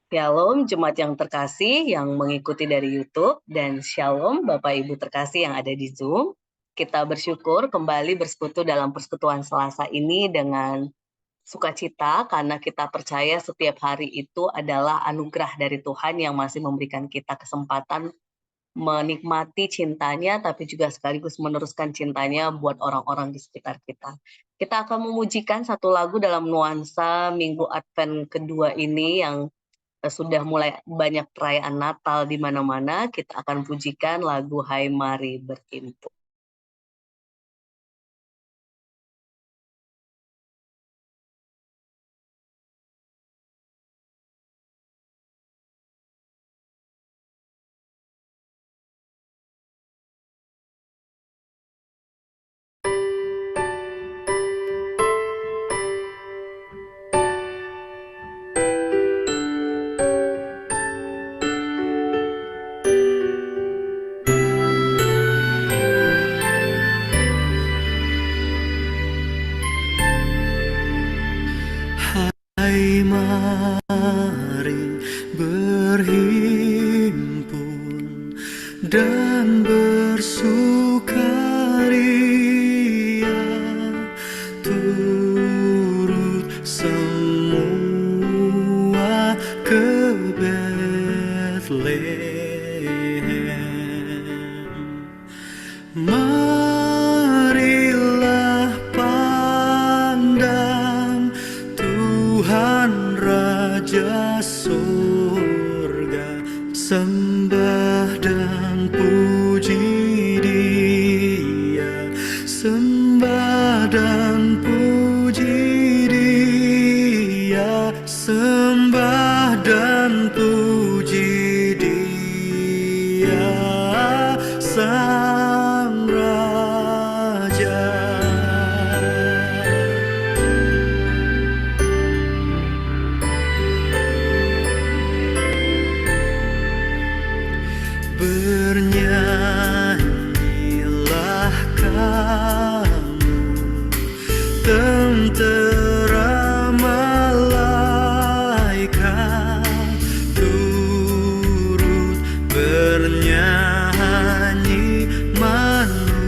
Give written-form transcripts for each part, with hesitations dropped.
Shalom Jemaat yang terkasih yang mengikuti dari YouTube, dan Shalom Bapak Ibu terkasih yang ada di Zoom. Kita bersyukur kembali bersekutu dalam persekutuan Selasa ini dengan sukacita karena kita percaya setiap hari itu adalah anugerah dari Tuhan yang masih memberikan kita kesempatan menikmati cintanya, tapi juga sekaligus meneruskan cintanya buat orang-orang di sekitar kita. Kita akan memujikan satu lagu dalam nuansa Minggu Advent kedua ini yang sudah mulai banyak perayaan Natal di mana-mana. Kita akan pujikan lagu Hai Mari Berhimpun. Hai mari berhimpun dan bersukaria, turut semua ke Bethlehem. Marilah pandang Tuhan Raja surga, sembah dan puji Dia, sembah dan puji Dia, sembah dan puji Dia, Sang Raja. Bernyanyilah kamu, tentera malaikat, turut bernyanyi manusia.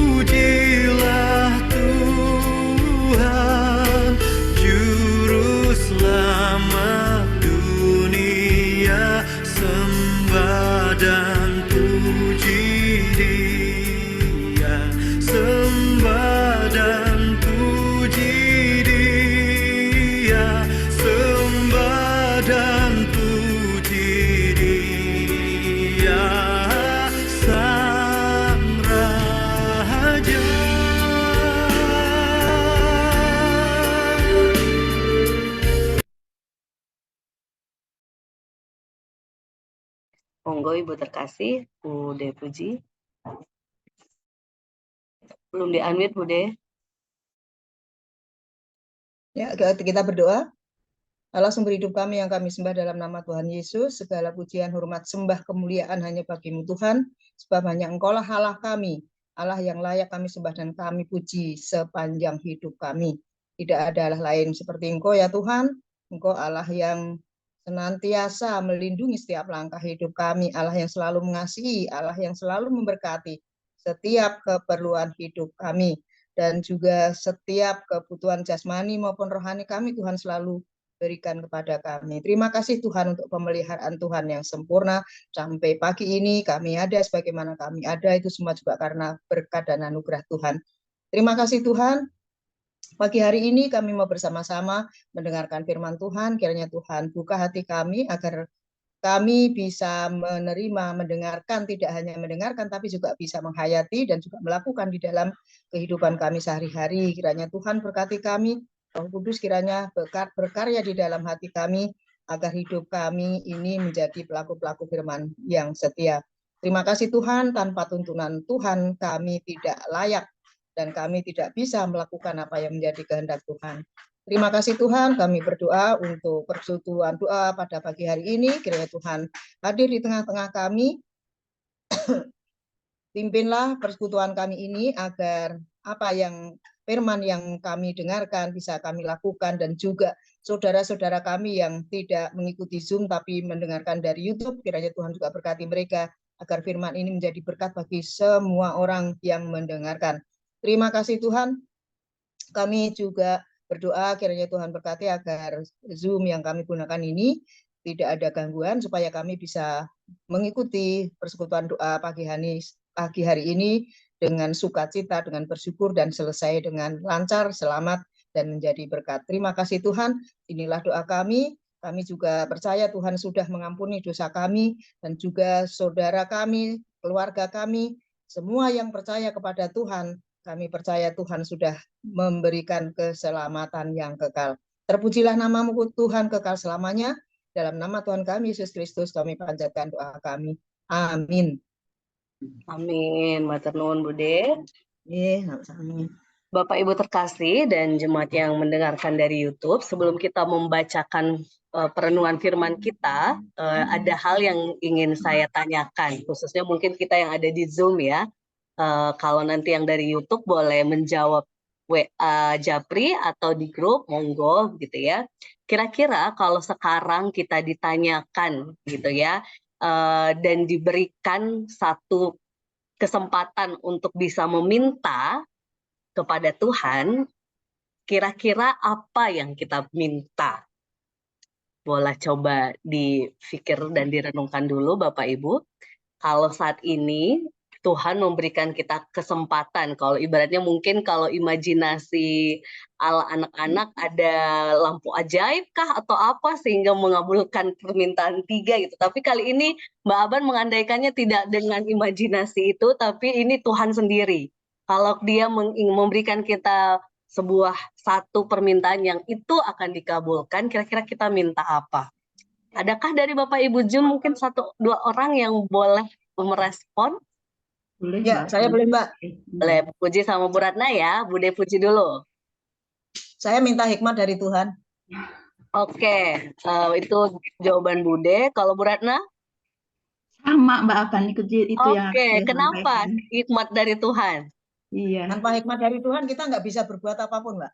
Pujilah Tuhan, Juru Selamat dunia, sembah dan puji Dia, sembah dan puji Dia, sembah dan puji Dia, Sang Raja. Monggo Ibu terkasih, Bude Puji. Belum di-unmute, Bude. Ya, kita berdoa. Allah sumber hidup kami yang kami sembah dalam nama Tuhan Yesus, segala pujian, hormat, sembah, kemuliaan hanya bagi-Mu Tuhan, sebab hanya Engkau lah Allah kami, Allah yang layak kami sembah dan kami puji sepanjang hidup kami. Tidak ada Allah lain seperti Engkau ya Tuhan. Engkau Allah yang senantiasa melindungi setiap langkah hidup kami, Allah yang selalu mengasihi, Allah yang selalu memberkati setiap keperluan hidup kami, dan juga setiap kebutuhan jasmani maupun rohani kami Tuhan selalu berikan kepada kami. Terima kasih Tuhan untuk pemeliharaan Tuhan yang sempurna. Sampai pagi ini kami ada sebagaimana kami ada, itu semua juga karena berkat dan anugerah Tuhan. Terima kasih Tuhan. Pagi hari ini kami mau bersama-sama mendengarkan firman Tuhan. Kiranya Tuhan buka hati kami agar kami bisa menerima, mendengarkan, tidak hanya mendengarkan, tapi juga bisa menghayati dan juga melakukan di dalam kehidupan kami sehari-hari. Kiranya Tuhan berkati kami, Roh Kudus kiranya berkarya di dalam hati kami, agar hidup kami ini menjadi pelaku-pelaku firman yang setia. Terima kasih Tuhan, tanpa tuntunan Tuhan kami tidak layak, dan kami tidak bisa melakukan apa yang menjadi kehendak Tuhan. Terima kasih Tuhan, kami berdoa untuk persekutuan doa pada pagi hari ini. Kiranya Tuhan hadir di tengah-tengah kami, Pimpinlah persekutuan kami ini agar apa yang firman yang kami dengarkan bisa kami lakukan, dan juga saudara-saudara kami yang tidak mengikuti Zoom tapi mendengarkan dari YouTube, kiranya Tuhan juga berkati mereka agar firman ini menjadi berkat bagi semua orang yang mendengarkan. Terima kasih Tuhan. Kami juga berdoa kiranya Tuhan berkati agar Zoom yang kami gunakan ini tidak ada gangguan, supaya kami bisa mengikuti persekutuan doa pagi hari ini dengan sukacita, dengan bersyukur, dan selesai dengan lancar, selamat, dan menjadi berkat. Terima kasih Tuhan, inilah doa kami. Kami juga percaya Tuhan sudah mengampuni dosa kami, dan juga saudara kami, keluarga kami, semua yang percaya kepada Tuhan. Kami percaya Tuhan sudah memberikan keselamatan yang kekal. Terpujilah namamu Tuhan kekal selamanya. Dalam nama Tuhan kami Yesus Kristus kami panjatkan doa kami. Amin. Amin, matur nuwun Bude. Amin. Bapak Ibu terkasih dan jemaat yang mendengarkan dari YouTube, sebelum kita membacakan perenungan firman kita, ada hal yang ingin saya tanyakan, khususnya mungkin kita yang ada di Zoom ya. Kalau nanti yang dari YouTube boleh menjawab WA Japri atau di grup, monggo gitu ya. Kira-kira kalau sekarang kita ditanyakan gitu ya, dan diberikan satu kesempatan untuk bisa meminta kepada Tuhan, kira-kira apa yang kita minta? Boleh coba dipikir dan direnungkan dulu Bapak Ibu. Kalau saat ini Tuhan memberikan kita kesempatan, kalau ibaratnya mungkin kalau imajinasi ala anak-anak ada lampu ajaib kah atau apa sehingga mengabulkan permintaan 3 gitu. Tapi kali ini Mbak Aban mengandaikannya tidak dengan imajinasi itu, tapi ini Tuhan sendiri. Kalau dia memberikan kita sebuah satu permintaan yang itu akan dikabulkan, kira-kira kita minta apa? Adakah dari Bapak Ibu Zoom mungkin 1-2 orang yang boleh merespon? Boleh, ya, Mbak. Saya boleh, Mbak. Boleh, Puji sama Bu Ratna ya. Bude puji dulu. Saya minta hikmat dari Tuhan. Oke, itu jawaban Bude. Kalau Bu Ratna? Sama Mbak Aban, itu yang Oke, kenapa hikmat dari Tuhan? Iya. Tanpa hikmat dari Tuhan kita nggak bisa berbuat apapun, Mbak.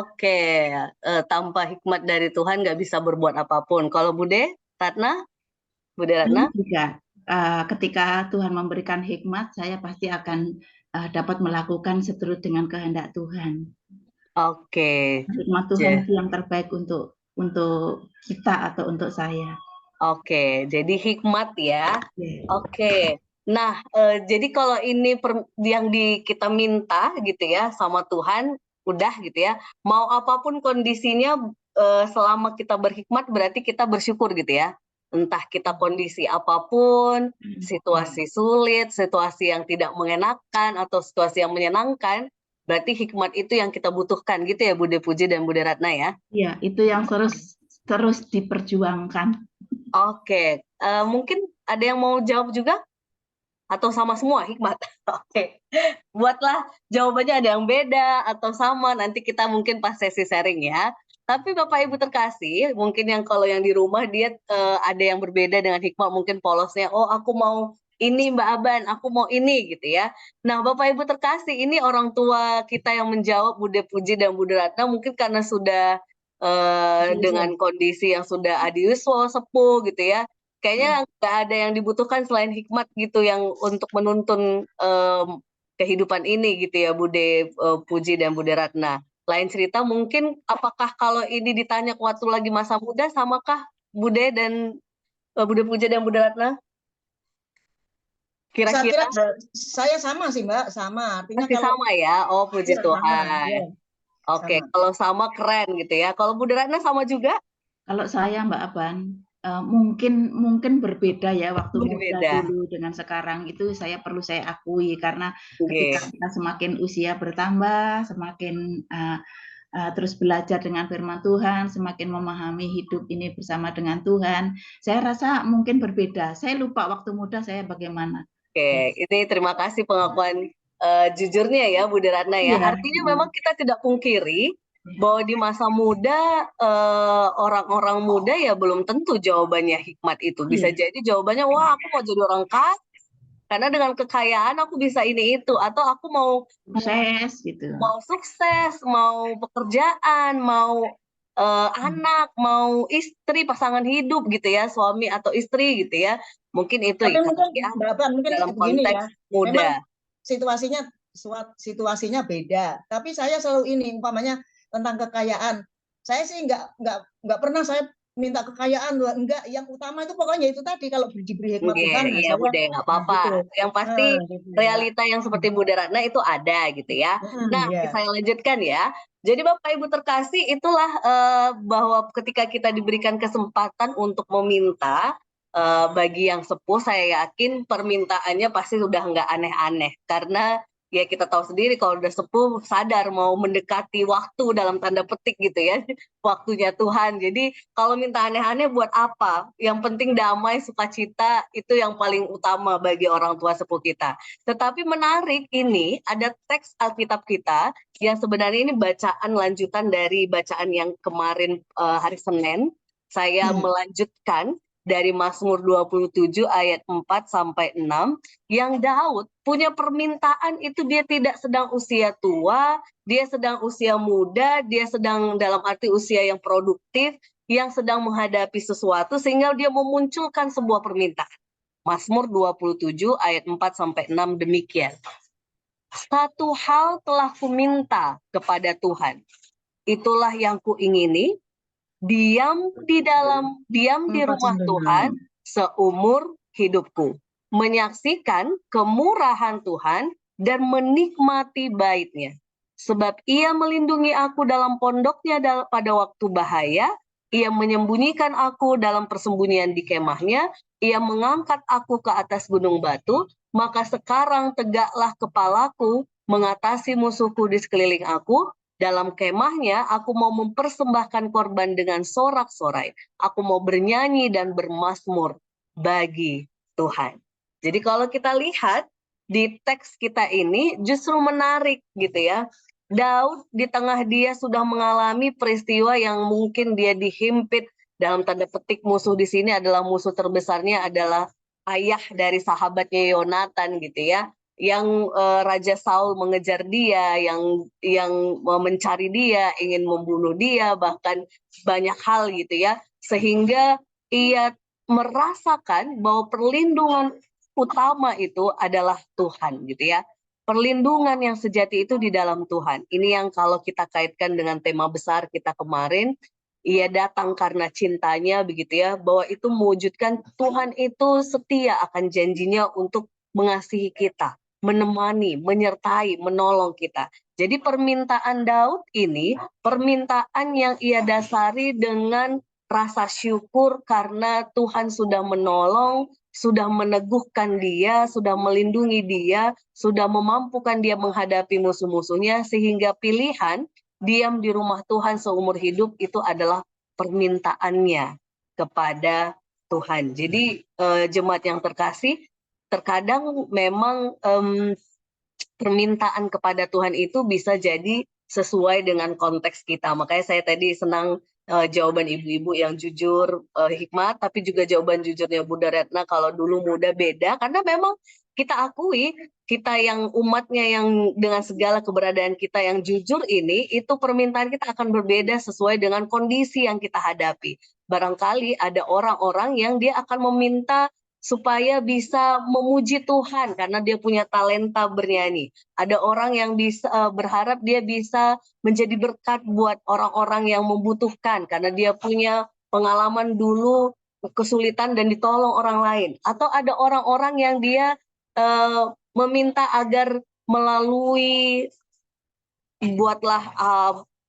Oke, tanpa hikmat dari Tuhan nggak bisa berbuat apapun. Kalau Bude Ratna? Bude Ratna? Juga. Ketika Tuhan memberikan hikmat, saya pasti akan dapat melakukan seturut dengan kehendak Tuhan. Oke. Hikmat Tuhan itu yang terbaik untuk kita atau untuk saya. Oke, jadi hikmat ya. Oke. Nah, jadi kalau ini yang kita minta gitu ya sama Tuhan, udah gitu ya. Mau apapun kondisinya, selama kita berhikmat berarti kita bersyukur gitu ya. Entah kita kondisi apapun, situasi sulit, situasi yang tidak mengenakan, atau situasi yang menyenangkan, berarti hikmat itu yang kita butuhkan gitu ya Bude Puji dan Bude Ratna ya? Iya, itu yang terus diperjuangkan. Oke, mungkin ada yang mau jawab juga? Atau sama semua hikmat? Oke, buatlah jawabannya ada yang beda atau sama, nanti kita mungkin pas sesi sharing ya. Tapi Bapak Ibu terkasih, mungkin yang kalau yang di rumah dia ada yang berbeda dengan hikmat, mungkin polosnya, oh aku mau ini Mbak Aban, aku mau ini gitu ya. Nah Bapak Ibu terkasih, ini orang tua kita yang menjawab Bude Puji dan Bude Ratna mungkin karena sudah dengan kondisi yang sudah adiuswo, sepuh gitu ya. Kayaknya nggak ada yang dibutuhkan selain hikmat gitu yang untuk menuntun kehidupan ini gitu ya Bude Puji dan Bude Ratna. Lain cerita mungkin apakah kalau ini ditanya waktu lagi masa muda samakah Bude dan Bude Puji dan Bude Ratna? Kira-kira saya sama sih Mbak, sama. Artinya masih kalau sama ya. Oh puji Tuhan. Ya. Oke, kalau sama keren gitu ya. Kalau Bude Ratna sama juga? Kalau saya Mbak Aban, mungkin berbeda ya waktu muda dulu dengan sekarang, itu saya akui karena ketika kita semakin usia bertambah, semakin terus belajar dengan firman Tuhan, semakin memahami hidup ini bersama dengan Tuhan, saya rasa mungkin berbeda. Saya lupa waktu muda saya bagaimana. Oke, ini terima kasih pengakuan jujurnya ya Bude Ratna ya. Artinya memang kita tidak pungkiri bahwa di masa muda orang-orang muda ya belum tentu jawabannya hikmat itu. Bisa jadi jawabannya wah aku mau jadi orang kaya, Karena dengan kekayaan aku bisa ini itu, atau aku mau sukses gitu. Mau sukses, mau pekerjaan, mau anak, mau istri, pasangan hidup gitu ya, suami atau istri gitu ya. Mungkin itu Tapi ya, mungkin ya Mbak Ban, mungkin dalam begini ya. konteks muda. Memang situasinya beda. Tapi saya selalu ini, umpamanya tentang kekayaan. Saya sih nggak pernah saya minta kekayaan, enggak. Yang utama itu pokoknya itu tadi, kalau diberi hikmat Tuhan, nah Iya, saya Bude, nggak apa-apa. gitu. Yang pasti Gitu ya. realita yang seperti Bude Ratna itu ada gitu ya. Nah, Ya. saya lanjutkan ya. Jadi Bapak Ibu terkasih, itulah bahwa ketika kita diberikan kesempatan untuk meminta, bagi yang sepuh, saya yakin permintaannya pasti sudah nggak aneh-aneh. Karena ya kita tahu sendiri kalau udah sepuh sadar mau mendekati waktu dalam tanda petik gitu ya, waktunya Tuhan. Jadi kalau minta aneh-aneh buat apa? Yang penting damai, sukacita, itu yang paling utama bagi orang tua sepuh kita. Tetapi menarik ini ada teks Alkitab kita yang sebenarnya ini bacaan lanjutan dari bacaan yang kemarin hari Senin. Saya melanjutkan dari Mazmur 27 ayat 4 sampai 6, yang Daud punya permintaan itu dia tidak sedang usia tua, dia sedang usia muda, dia sedang dalam arti usia yang produktif, yang sedang menghadapi sesuatu sehingga dia memunculkan sebuah permintaan. Mazmur 27 ayat 4 sampai 6 demikian. Satu hal telah kuminta kepada Tuhan, itulah yang kuingini, diam di rumah Tuhan seumur hidupku, menyaksikan kemurahan Tuhan dan menikmati bait-Nya. Sebab Ia melindungi aku dalam pondoknya pada waktu bahaya, Ia menyembunyikan aku dalam persembunyian di kemah-Nya, Ia mengangkat aku ke atas gunung batu, maka sekarang tegaklah kepalaku mengatasi musuhku di sekeliling aku. Dalam kemahnya, aku mau mempersembahkan korban dengan sorak-sorai. Aku mau bernyanyi dan bermazmur bagi Tuhan. Jadi kalau kita lihat di teks kita ini justru menarik gitu ya. Daud di tengah dia sudah mengalami peristiwa yang mungkin dia dihimpit, dalam tanda petik musuh di sini adalah musuh terbesarnya adalah ayah dari sahabatnya Yonatan gitu ya, yang Raja Saul mengejar dia, yang mencari dia, ingin membunuh dia, bahkan banyak hal gitu ya, sehingga ia merasakan bahwa perlindungan utama itu adalah Tuhan gitu ya. Perlindungan yang sejati itu di dalam Tuhan. Ini yang kalau kita kaitkan dengan tema besar kita kemarin, ia datang karena cintanya begitu ya, bahwa itu mewujudkan Tuhan itu setia akan janjinya untuk mengasihi kita, menemani, menyertai, menolong kita. Jadi permintaan Daud ini, permintaan yang ia dasari dengan rasa syukur karena Tuhan sudah menolong, sudah meneguhkan dia, sudah melindungi dia, sudah memampukan dia menghadapi musuh-musuhnya, sehingga pilihan diam di rumah Tuhan seumur hidup itu adalah permintaannya kepada Tuhan. Jadi jemaat yang terkasih, terkadang memang permintaan kepada Tuhan itu bisa jadi sesuai dengan konteks kita. Makanya saya tadi senang jawaban ibu-ibu yang jujur, hikmat, tapi juga jawaban jujurnya Bunda Retna kalau dulu muda beda, karena memang kita akui, kita yang umatnya yang dengan segala keberadaan kita yang jujur ini, itu permintaan kita akan berbeda sesuai dengan kondisi yang kita hadapi. Barangkali ada orang-orang yang dia akan meminta supaya bisa memuji Tuhan karena dia punya talenta bernyanyi. Ada orang yang bisa berharap dia bisa menjadi berkat buat orang-orang yang membutuhkan karena dia punya pengalaman dulu kesulitan dan ditolong orang lain. Atau ada orang-orang yang dia meminta agar melalui buatlah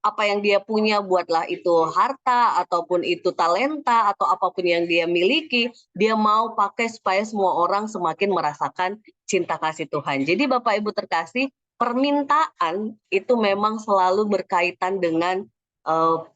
apa yang dia punya, buatlah itu harta ataupun itu talenta atau apapun yang dia miliki, dia mau pakai supaya semua orang semakin merasakan cinta kasih Tuhan. Jadi Bapak Ibu terkasih, permintaan itu memang selalu berkaitan dengan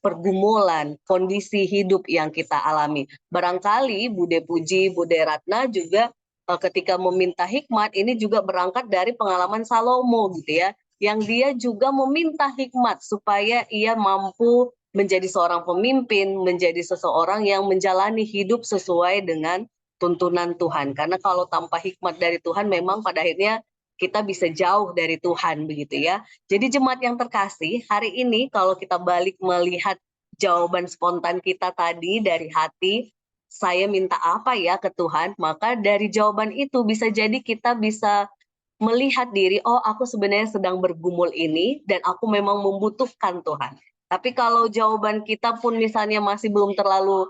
pergumulan, kondisi hidup yang kita alami. Barangkali Bude Puji, Bude Ratna juga ketika meminta hikmat, ini juga berangkat dari pengalaman Salomo gitu ya, yang dia juga meminta hikmat supaya ia mampu menjadi seorang pemimpin, menjadi seseorang yang menjalani hidup sesuai dengan tuntunan Tuhan. Karena kalau tanpa hikmat dari Tuhan memang pada akhirnya kita bisa jauh dari Tuhan begitu ya. Jadi jemaat yang terkasih, hari ini kalau kita balik melihat jawaban spontan kita tadi dari hati, saya minta apa ya ke Tuhan, maka dari jawaban itu bisa jadi kita bisa melihat diri, oh aku sebenarnya sedang bergumul ini dan aku memang membutuhkan Tuhan. Tapi kalau jawaban kita pun misalnya masih belum terlalu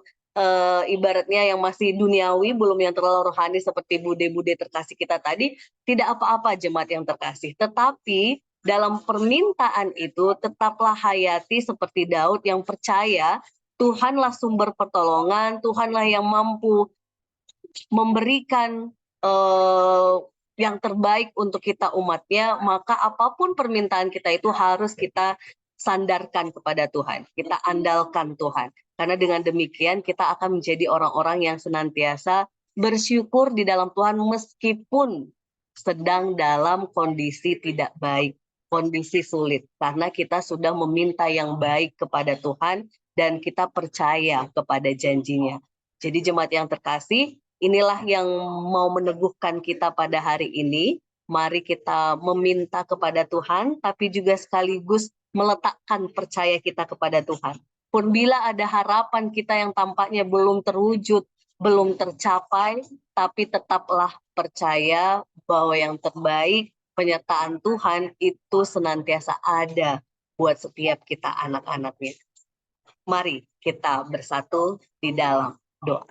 ibaratnya yang masih duniawi, belum yang terlalu rohani seperti bude-bude terkasih kita tadi, tidak apa-apa jemaat yang terkasih. Tetapi dalam permintaan itu tetaplah hayati seperti Daud yang percaya Tuhanlah sumber pertolongan, Tuhanlah yang mampu memberikan yang terbaik untuk kita umatnya, maka apapun permintaan kita itu harus kita sandarkan kepada Tuhan, kita andalkan Tuhan. Karena dengan demikian kita akan menjadi orang-orang yang senantiasa bersyukur di dalam Tuhan meskipun sedang dalam kondisi tidak baik, kondisi sulit. Karena kita sudah meminta yang baik kepada Tuhan dan kita percaya kepada janjinya. Jadi jemaat yang terkasih, inilah yang mau meneguhkan kita pada hari ini. Mari kita meminta kepada Tuhan, tapi juga sekaligus meletakkan percaya kita kepada Tuhan. Pun bila ada harapan kita yang tampaknya belum terwujud, belum tercapai, tapi tetaplah percaya bahwa yang terbaik, penyertaan Tuhan itu senantiasa ada buat setiap kita anak-anaknya. Mari kita bersatu di dalam doa.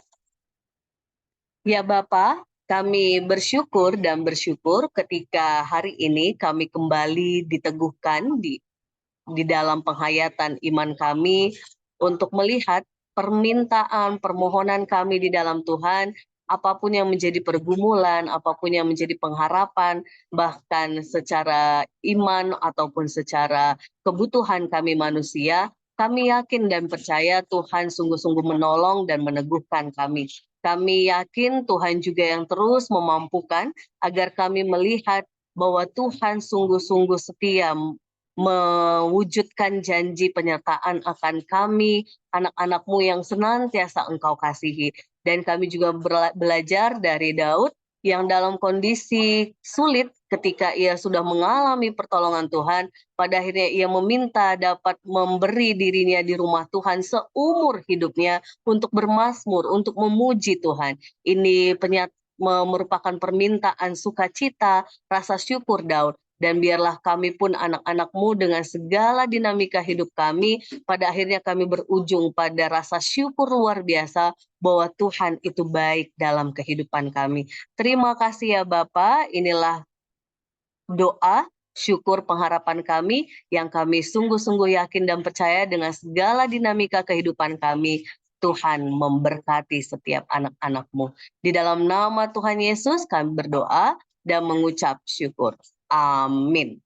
Ya Bapa, kami bersyukur dan bersyukur ketika hari ini kami kembali diteguhkan di dalam penghayatan iman kami untuk melihat permintaan, permohonan kami di dalam Tuhan, apapun yang menjadi pergumulan, apapun yang menjadi pengharapan, bahkan secara iman ataupun secara kebutuhan kami manusia, kami yakin dan percaya Tuhan sungguh-sungguh menolong dan meneguhkan kami. Kami yakin Tuhan juga yang terus memampukan agar kami melihat bahwa Tuhan sungguh-sungguh setia mewujudkan janji penyertaan akan kami, anak-anak-Mu yang senantiasa Engkau kasihi. Dan kami juga belajar dari Daud yang dalam kondisi sulit ketika ia sudah mengalami pertolongan Tuhan, pada akhirnya ia meminta dapat memberi dirinya di rumah Tuhan seumur hidupnya untuk bermazmur, untuk memuji Tuhan. Ini merupakan permintaan sukacita, rasa syukur Daud. Dan biarlah kami pun anak-anak-Mu dengan segala dinamika hidup kami, pada akhirnya kami berujung pada rasa syukur luar biasa bahwa Tuhan itu baik dalam kehidupan kami. Terima kasih ya Bapa, inilah doa, syukur pengharapan kami yang kami sungguh-sungguh yakin dan percaya dengan segala dinamika kehidupan kami, Tuhan memberkati setiap anak-anak-Mu. Di dalam nama Tuhan Yesus kami berdoa dan mengucap syukur. Amin.